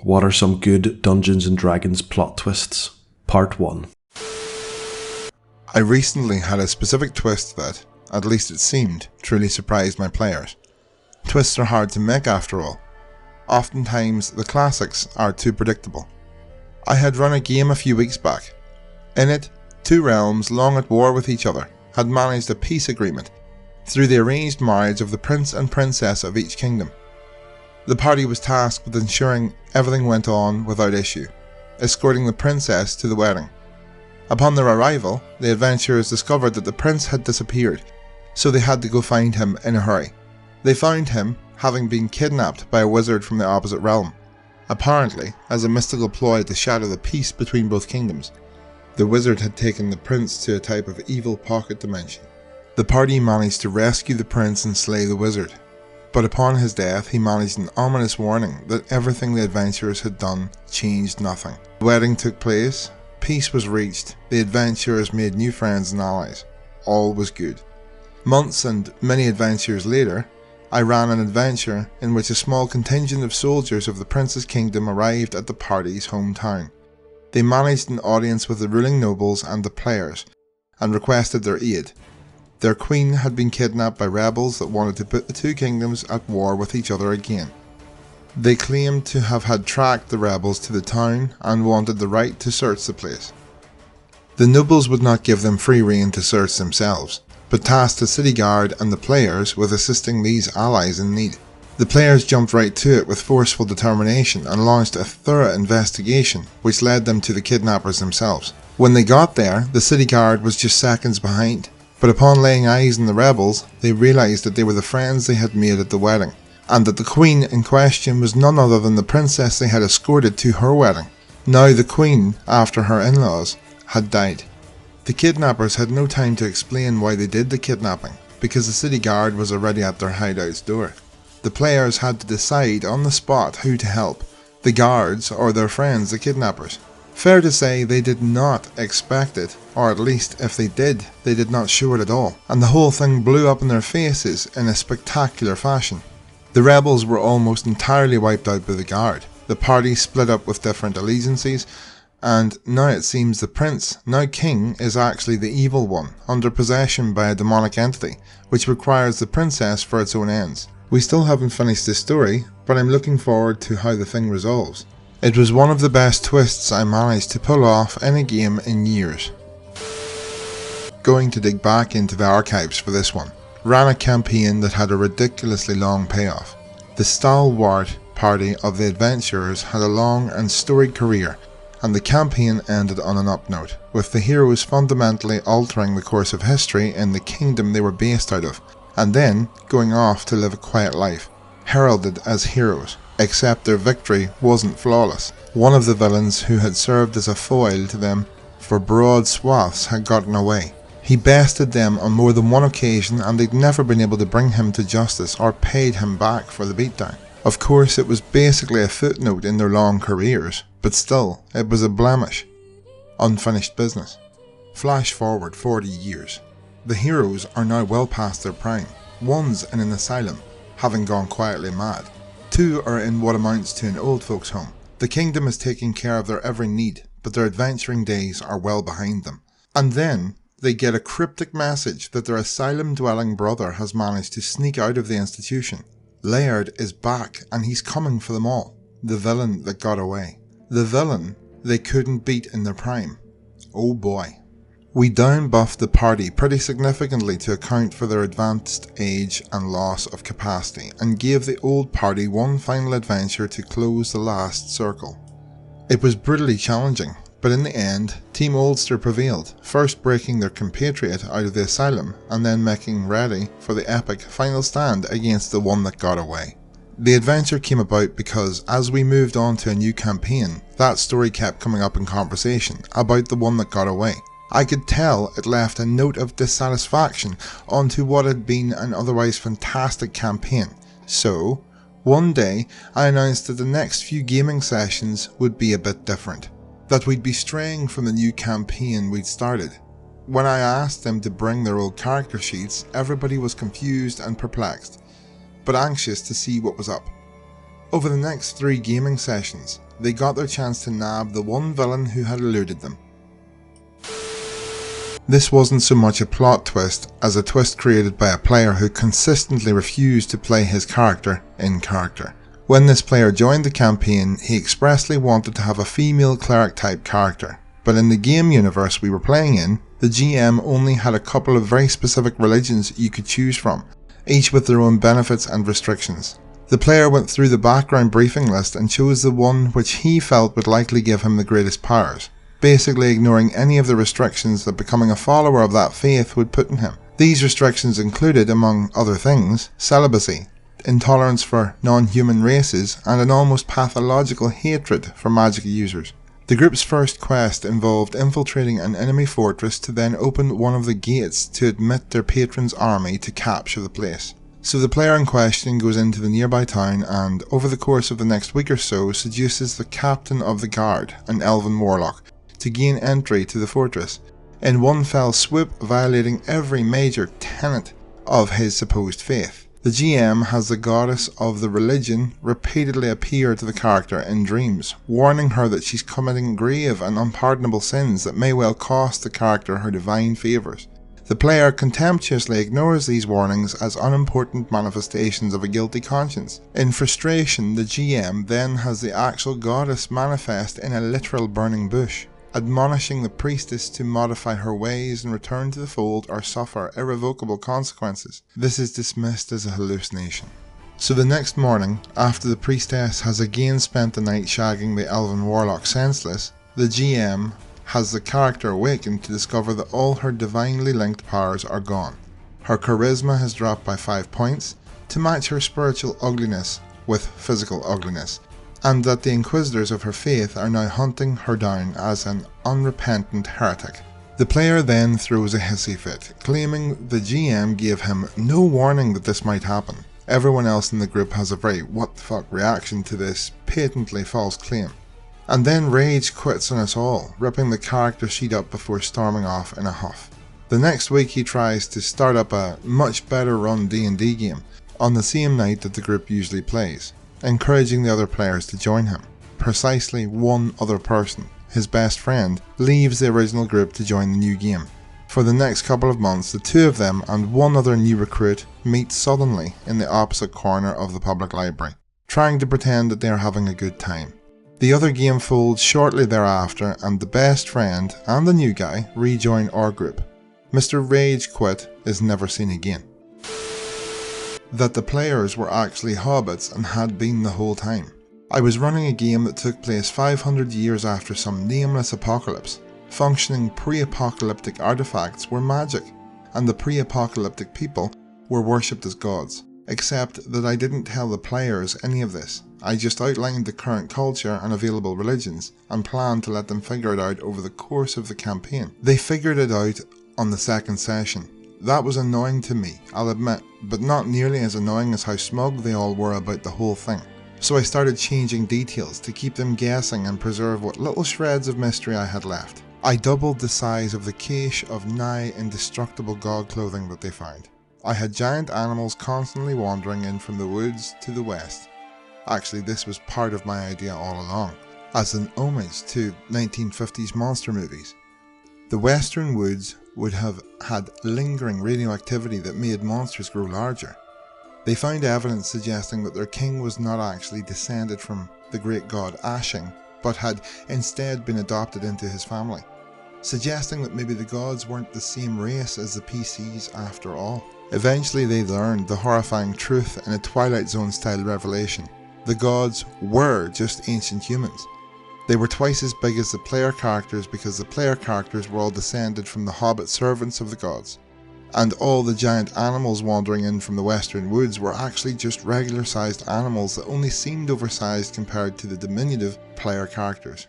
What are some good Dungeons & Dragons plot twists? Part 1. I recently had a specific twist that, at least it seemed, truly surprised my players. Twists are hard to make after all. Oftentimes the classics are too predictable. I had run a game a few weeks back. In it, two realms long at war with each other had managed a peace agreement through the arranged marriage of the prince and princess of each kingdom. The party was tasked with ensuring everything went on without issue, escorting the princess to the wedding. Upon their arrival, the adventurers discovered that the prince had disappeared, so they had to go find him in a hurry. They found him having been kidnapped by a wizard from the opposite realm, apparently as a mystical ploy to shatter the peace between both kingdoms. The wizard had taken the prince to a type of evil pocket dimension. The party managed to rescue the prince and slay the wizard, but upon his death he managed an ominous warning that everything the adventurers had done changed nothing. The wedding took place, peace was reached, the adventurers made new friends and allies. All was good. Months and many adventures later, I ran an adventure in which a small contingent of soldiers of the prince's kingdom arrived at the party's hometown. They managed an audience with the ruling nobles and the players, and requested their aid. Their queen had been kidnapped by rebels that wanted to put the two kingdoms at war with each other again. They claimed to have had tracked the rebels to the town and wanted the right to search the place. The nobles would not give them free rein to search themselves, but tasked the city guard and the players with assisting these allies in need. The players jumped right to it with forceful determination and launched a thorough investigation which led them to the kidnappers themselves. When they got there, the city guard was just seconds behind, but upon laying eyes on the rebels, they realised that they were the friends they had made at the wedding, and that the queen in question was none other than the princess they had escorted to her wedding. Now the queen, after her in-laws, had died. The kidnappers had no time to explain why they did the kidnapping, because the city guard was already at their hideout's door. The players had to decide on the spot who to help, the guards or their friends the kidnappers. Fair to say they did not expect it, or at least if they did not show it at all, and the whole thing blew up in their faces in a spectacular fashion. The rebels were almost entirely wiped out by the guard. The party split up with different allegiances, and now it seems the prince, now king, is actually the evil one, under possession by a demonic entity, which requires the princess for its own ends. We still haven't finished this story, but I'm looking forward to how the thing resolves. It was one of the best twists I managed to pull off in a game in years. Going to dig back into the archives for this one. Ran a campaign that had a ridiculously long payoff. The stalwart party of the adventurers had a long and storied career, and the campaign ended on an up note, with the heroes fundamentally altering the course of history in the kingdom they were based out of, and then going off to live a quiet life, heralded as heroes. Except their victory wasn't flawless. One of the villains who had served as a foil to them for broad swaths had gotten away. He bested them on more than one occasion, and they'd never been able to bring him to justice or paid him back for the beatdown. Of course, it was basically a footnote in their long careers, but still, it was a blemish. Unfinished business. Flash forward 40 years. The heroes are now well past their prime. One's in an asylum, having gone quietly mad. Two are in what amounts to an old folks' home. The kingdom is taking care of their every need, but their adventuring days are well behind them. And then they get a cryptic message that their asylum-dwelling brother has managed to sneak out of the institution. Laird is back, and he's coming for them all. The villain that got away. The villain they couldn't beat in their prime. Oh boy. We down-buffed the party pretty significantly to account for their advanced age and loss of capacity, and gave the old party one final adventure to close the last circle. It was brutally challenging, but in the end, Team Ulster prevailed, first breaking their compatriot out of the asylum, and then making ready for the epic final stand against the one that got away. The adventure came about because, as we moved on to a new campaign, that story kept coming up in conversation about the one that got away. I could tell it left a note of dissatisfaction onto what had been an otherwise fantastic campaign. So, one day I announced that the next few gaming sessions would be a bit different. That we'd be straying from the new campaign we'd started. When I asked them to bring their old character sheets, everybody was confused and perplexed, but anxious to see what was up. Over the next 3 gaming sessions, they got their chance to nab the one villain who had eluded them. This wasn't so much a plot twist as a twist created by a player who consistently refused to play his character in character. When this player joined the campaign, he expressly wanted to have a female cleric type character, but in the game universe we were playing in, the GM only had a couple of very specific religions you could choose from, each with their own benefits and restrictions. The player went through the background briefing list and chose the one which he felt would likely give him the greatest powers, basically ignoring any of the restrictions that becoming a follower of that faith would put on him. These restrictions included, among other things, celibacy, intolerance for non-human races, and an almost pathological hatred for magic users. The group's first quest involved infiltrating an enemy fortress to then open one of the gates to admit their patron's army to capture the place. So the player in question goes into the nearby town and, over the course of the next week or so, seduces the captain of the guard, an elven warlock, to gain entry to the fortress, in one fell swoop violating every major tenet of his supposed faith. The GM has the goddess of the religion repeatedly appear to the character in dreams, warning her that she's committing grave and unpardonable sins that may well cost the character her divine favours. The player contemptuously ignores these warnings as unimportant manifestations of a guilty conscience. In frustration, the GM then has the actual goddess manifest in a literal burning bush, admonishing the priestess to modify her ways and return to the fold or suffer irrevocable consequences. This is dismissed as a hallucination. So the next morning, after the priestess has again spent the night shagging the elven warlock senseless, the GM has the character awakened to discover that all her divinely linked powers are gone. Her charisma has dropped by 5 points to match her spiritual ugliness with physical ugliness, and that the inquisitors of her faith are now hunting her down as an unrepentant heretic. The player then throws a hissy fit, claiming the GM gave him no warning that this might happen. Everyone else in the group has a very what the fuck reaction to this patently false claim. And then rage quits on us all, ripping the character sheet up before storming off in a huff. The next week he tries to start up a much better run D&D game on the same night that the group usually plays, encouraging the other players to join him. Precisely one other person, his best friend, leaves the original group to join the new game. For the next couple of months, the two of them and one other new recruit meet suddenly in the opposite corner of the public library, trying to pretend that they are having a good time. The other game folds shortly thereafter, and the best friend and the new guy rejoin our group. Mr. Rage Quit is never seen again. That the players were actually hobbits and had been the whole time. I was running a game that took place 500 years after some nameless apocalypse. Functioning pre-apocalyptic artifacts were magic, and the pre-apocalyptic people were worshipped as gods. Except that I didn't tell the players any of this. I just outlined the current culture and available religions, and planned to let them figure it out over the course of the campaign. They figured it out on the second session. That was annoying to me, I'll admit, but not nearly as annoying as how smug they all were about the whole thing. So I started changing details to keep them guessing and preserve what little shreds of mystery I had left. I doubled the size of the cache of nigh indestructible god clothing that they found. I had giant animals constantly wandering in from the woods to the west. Actually, this was part of my idea all along, as an homage to 1950s monster movies. The western woods would have had lingering radioactivity that made monsters grow larger. They found evidence suggesting that their king was not actually descended from the great god Ashing, but had instead been adopted into his family, suggesting that maybe the gods weren't the same race as the PCs after all. Eventually they learned the horrifying truth in a Twilight Zone style revelation. The gods were just ancient humans. They were twice as big as the player characters because the player characters were all descended from the hobbit servants of the gods. And all the giant animals wandering in from the western woods were actually just regular sized animals that only seemed oversized compared to the diminutive player characters.